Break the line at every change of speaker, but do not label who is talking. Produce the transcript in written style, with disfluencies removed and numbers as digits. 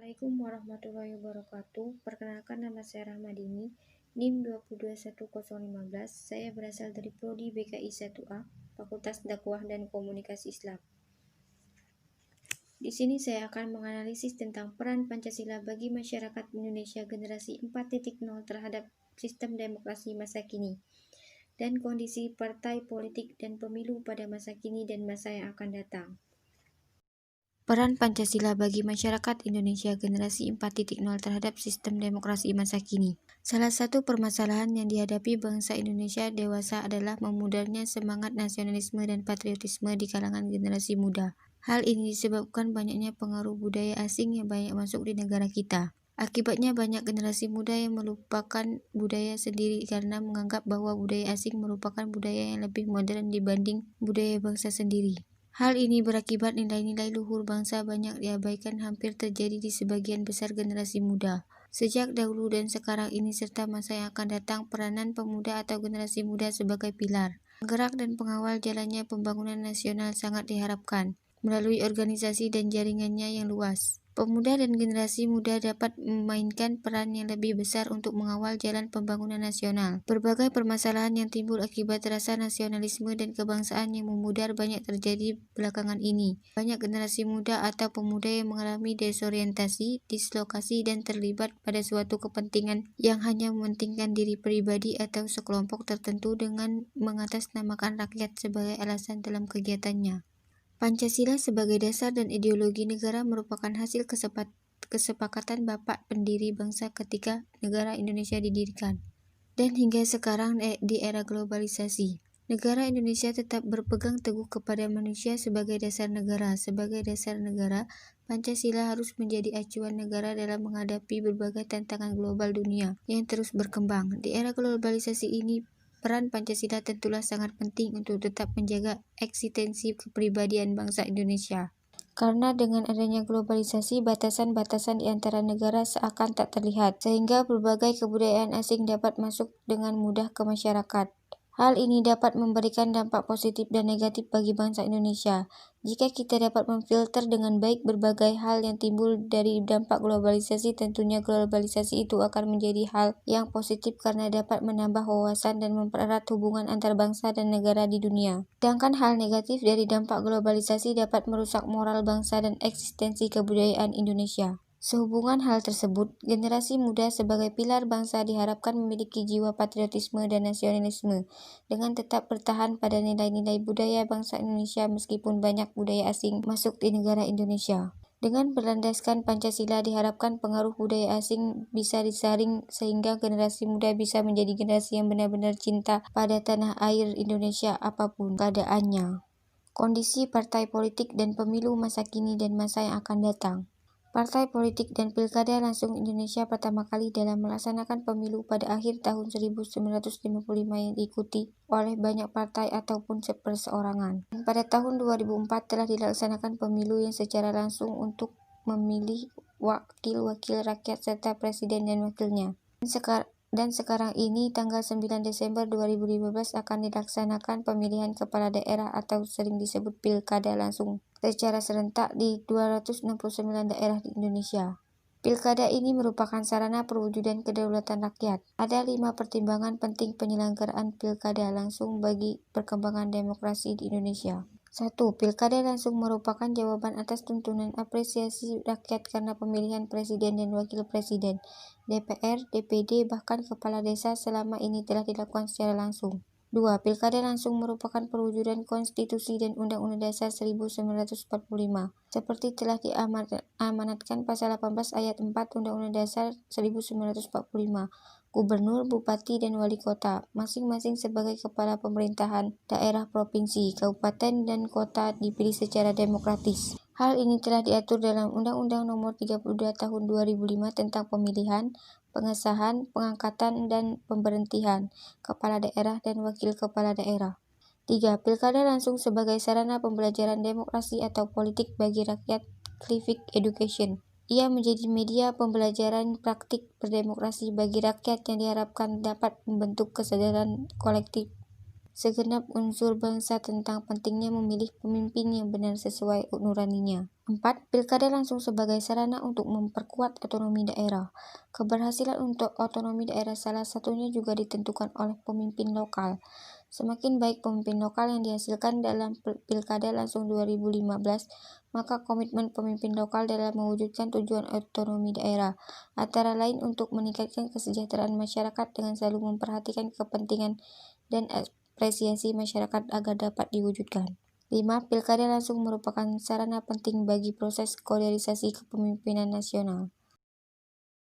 Assalamualaikum warahmatullahi wabarakatuh. Perkenalkan, nama saya Rahmadini, NIM 2211015. Saya berasal dari Prodi BKI 1A, Fakultas Dakwah dan Komunikasi Islam. Di sini saya akan menganalisis tentang peran Pancasila bagi masyarakat Indonesia generasi 4.0 terhadap sistem demokrasi masa kini, dan kondisi partai politik dan pemilu pada masa kini dan masa yang akan datang. Peran Pancasila bagi masyarakat Indonesia generasi 4.0 terhadap sistem demokrasi masa kini. Salah satu permasalahan yang dihadapi bangsa Indonesia dewasa adalah memudarnya semangat nasionalisme dan patriotisme di kalangan generasi muda. Hal ini disebabkan banyaknya pengaruh budaya asing yang banyak masuk di negara kita. Akibatnya banyak generasi muda yang melupakan budaya sendiri karena menganggap bahwa budaya asing merupakan budaya yang lebih modern dibanding budaya bangsa sendiri. Hal ini berakibat nilai-nilai luhur bangsa banyak diabaikan hampir terjadi di sebagian besar generasi muda. Sejak dahulu dan sekarang ini serta masa yang akan datang, peranan pemuda atau generasi muda sebagai pilar, penggerak dan pengawal jalannya pembangunan nasional sangat diharapkan. Melalui organisasi dan jaringannya yang luas, pemuda dan generasi muda dapat memainkan peran yang lebih besar untuk mengawal jalan pembangunan nasional. Berbagai permasalahan yang timbul akibat rasa nasionalisme dan kebangsaan yang memudar banyak terjadi belakangan ini. Banyak generasi muda atau pemuda yang mengalami desorientasi, dislokasi, dan terlibat pada suatu kepentingan yang hanya mementingkan diri pribadi atau sekelompok tertentu dengan mengatasnamakan rakyat sebagai alasan dalam kegiatannya. Pancasila sebagai dasar dan ideologi negara merupakan hasil kesepakatan bapak pendiri bangsa ketika negara Indonesia didirikan. Dan hingga sekarang di era globalisasi, negara Indonesia tetap berpegang teguh kepada manusia sebagai dasar negara. Sebagai dasar negara, Pancasila harus menjadi acuan negara dalam menghadapi berbagai tantangan global dunia yang terus berkembang. Di era globalisasi ini, peran Pancasila tentulah sangat penting untuk tetap menjaga eksistensi kepribadian bangsa Indonesia. Karena dengan adanya globalisasi, batasan-batasan di antara negara seakan tak terlihat, sehingga berbagai kebudayaan asing dapat masuk dengan mudah ke masyarakat. Hal ini dapat memberikan dampak positif dan negatif bagi bangsa Indonesia. Jika kita dapat memfilter dengan baik berbagai hal yang timbul dari dampak globalisasi, tentunya globalisasi itu akan menjadi hal yang positif karena dapat menambah wawasan dan mempererat hubungan antar bangsa dan negara di dunia. Sedangkan hal negatif dari dampak globalisasi dapat merusak moral bangsa dan eksistensi kebudayaan Indonesia. Sehubungan hal tersebut, generasi muda sebagai pilar bangsa diharapkan memiliki jiwa patriotisme dan nasionalisme dengan tetap bertahan pada nilai-nilai budaya bangsa Indonesia meskipun banyak budaya asing masuk di negara Indonesia. Dengan berlandaskan Pancasila diharapkan pengaruh budaya asing bisa disaring sehingga generasi muda bisa menjadi generasi yang benar-benar cinta pada tanah air Indonesia apapun keadaannya. Kondisi partai politik dan pemilu masa kini dan masa yang akan datang. Partai politik dan pilkada langsung Indonesia pertama kali dalam melaksanakan pemilu pada akhir tahun 1955 yang diikuti oleh banyak partai ataupun perseorangan. Dan pada tahun 2004 telah dilaksanakan pemilu yang secara langsung untuk memilih wakil-wakil rakyat serta presiden dan wakilnya. Dan sekarang ini tanggal 9 Desember 2015 akan dilaksanakan pemilihan kepala daerah atau sering disebut pilkada langsung secara serentak di 269 daerah di Indonesia. Pilkada ini merupakan sarana perwujudan kedaulatan rakyat. Ada 5 pertimbangan penting penyelenggaraan pilkada langsung bagi perkembangan demokrasi di Indonesia. 1. Pilkada langsung merupakan jawaban atas tuntunan apresiasi rakyat karena pemilihan presiden dan wakil presiden, DPR, DPD, bahkan kepala desa selama ini telah dilakukan secara langsung. 2. Pilkada langsung merupakan perwujudan konstitusi dan Undang-Undang Dasar 1945, seperti telah diamanatkan pasal 18 ayat 4 Undang-Undang Dasar 1945. Gubernur, bupati, dan wali kota, masing-masing sebagai kepala pemerintahan daerah, provinsi, kabupaten, dan kota dipilih secara demokratis. Hal ini telah diatur dalam Undang-Undang Nomor 32 Tahun 2005 tentang pemilihan, pengesahan, pengangkatan, dan pemberhentian kepala daerah dan wakil kepala daerah. 3. Pilkada langsung sebagai sarana pembelajaran demokrasi atau politik bagi rakyat. Civic Education. Ia menjadi media pembelajaran praktik berdemokrasi bagi rakyat yang diharapkan dapat membentuk kesadaran kolektif segenap unsur bangsa tentang pentingnya memilih pemimpin yang benar sesuai nuraninya. 4. Pilkada langsung sebagai sarana untuk memperkuat otonomi daerah. Keberhasilan untuk otonomi daerah salah satunya juga ditentukan oleh pemimpin lokal. Semakin baik pemimpin lokal yang dihasilkan dalam Pilkada langsung 2015, maka komitmen pemimpin lokal dalam mewujudkan tujuan otonomi daerah, antara lain untuk meningkatkan kesejahteraan masyarakat dengan selalu memperhatikan kepentingan dan apresiasi masyarakat agar dapat diwujudkan. 5. Pilkada langsung merupakan sarana penting bagi proses koderisasi kepemimpinan nasional.